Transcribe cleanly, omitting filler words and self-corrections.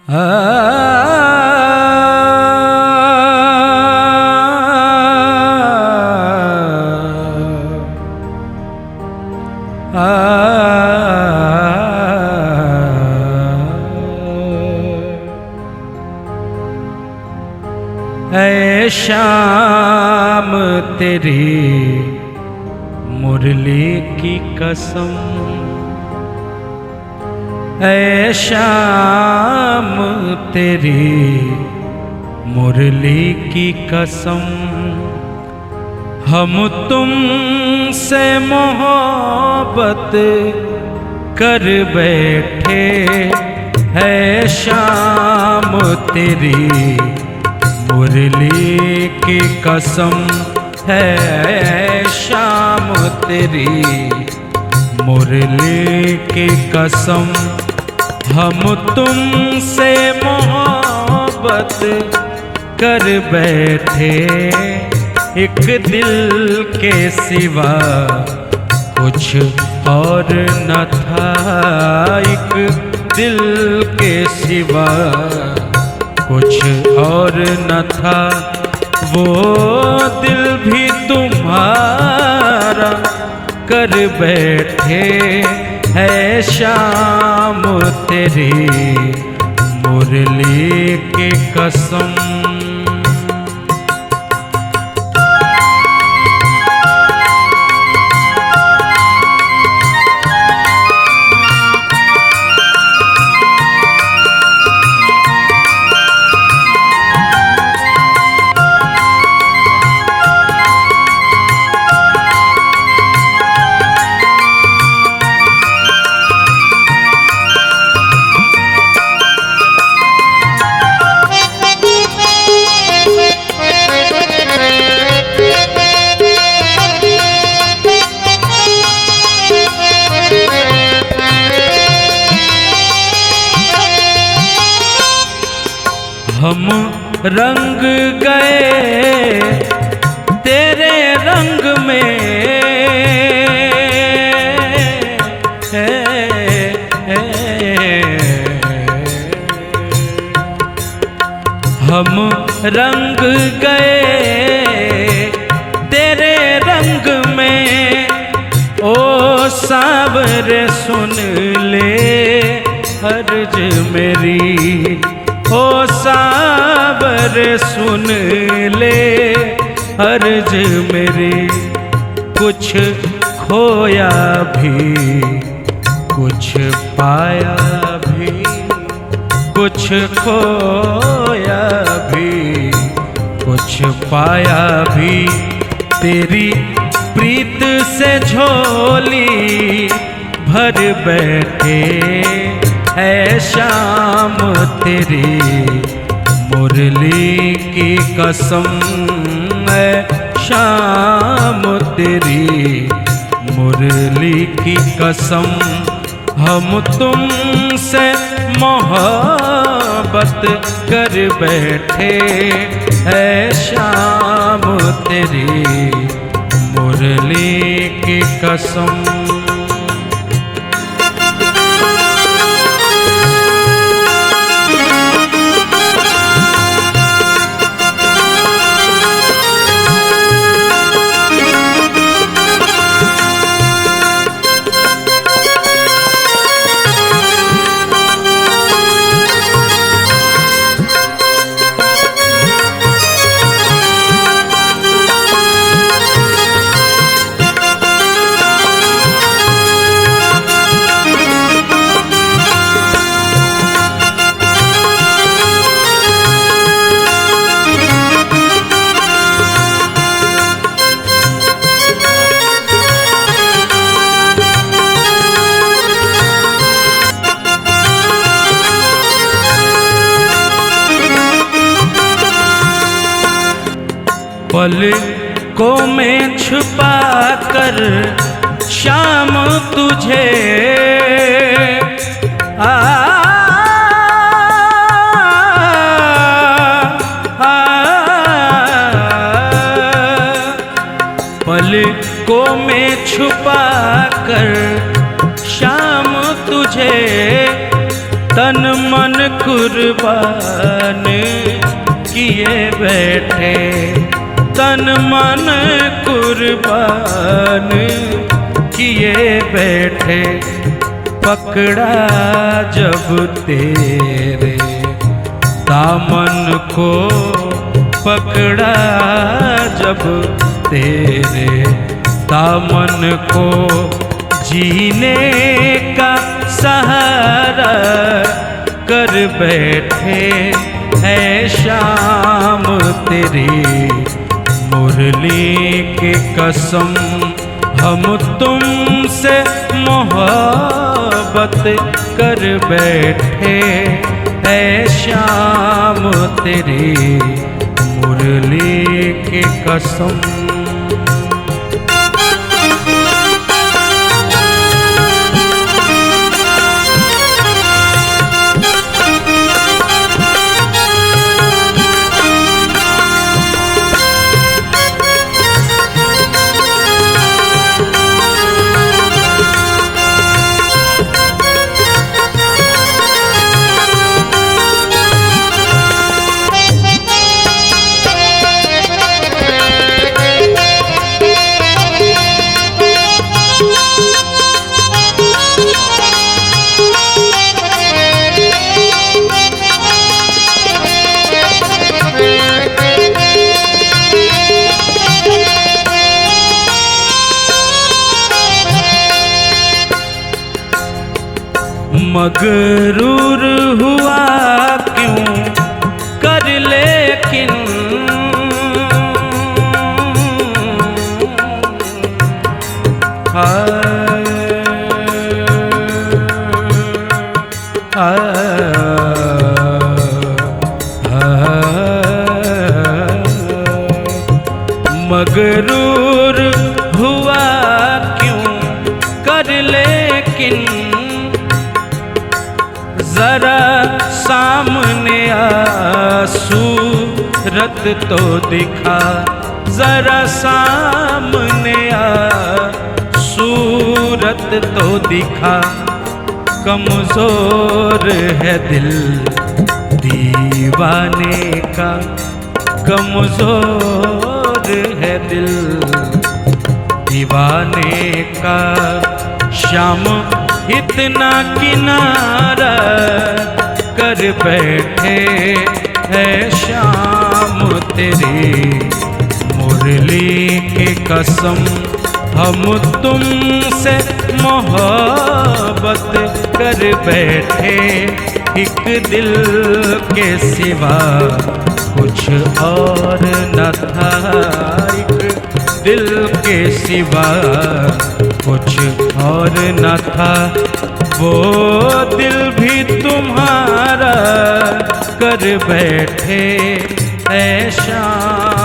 ऐ शाम तेरी मुरली की कसम, ऐ शाम तेरी मुरली की कसम, हम तुम से मोहब्बत कर बैठे, है शाम तेरी मुरली की कसम, है शाम तेरी मुरली की कसम, हम तुम से मोहब्बत कर बैठे, एक दिल के सिवा कुछ और न था, एक दिल के सिवा कुछ और न था, वो दिल भी तुम्हारा कर बैठे, है शाम तेरी मुरली की कसम। हम रंग गए तेरे रंग में, हम रंग गए तेरे रंग में, ओ सावरे सुन ले अर्ज मेरी, ओ सावर सुन ले अर्ज मेरी, कुछ खोया भी कुछ पाया भी, कुछ खोया भी कुछ पाया भी, तेरी प्रीत से झोली भर बैठे, है शाम तेरी मुरली की कसम, है शाम तेरी मुरली की कसम, हम तुम से मोहब्बत कर बैठे, है शाम तेरी मुरली की कसम। पलकों में छुपा कर शाम तुझे पलकों में छुपा कर शाम तुझे, तन मन कुर्बान किए बैठे, तन मन कुर्बान किए बैठे। पकड़ा जब तेरे दामन को, पकड़ा जब तेरे दामन को, जीने का सहारा कर बैठे। है शाम तेरी मुरली की कसम, हम तुमसे मोहब्बत कर बैठे। है शाम तेरी मुरली की कसम। मगरूर हुआ क्यों कर, लेकिन मगरूर हुआ क्यों कर, लेकिन जरा सामने आ सूरत तो दिखा, जरा सामने आ सूरत तो दिखा। कमजोर है दिल दीवाने का, कमजोर है दिल दीवाने का। शाम इतना किनारा कर बैठे, है शाम तेरी मुरली की कसम, हम तुमसे मोहब्बत कर बैठे। एक दिल के सिवा कुछ और न था, एक दिल के सिवा कुछ और न था। वो दिल भी तुम्हारा कर बैठे, ऐ शाम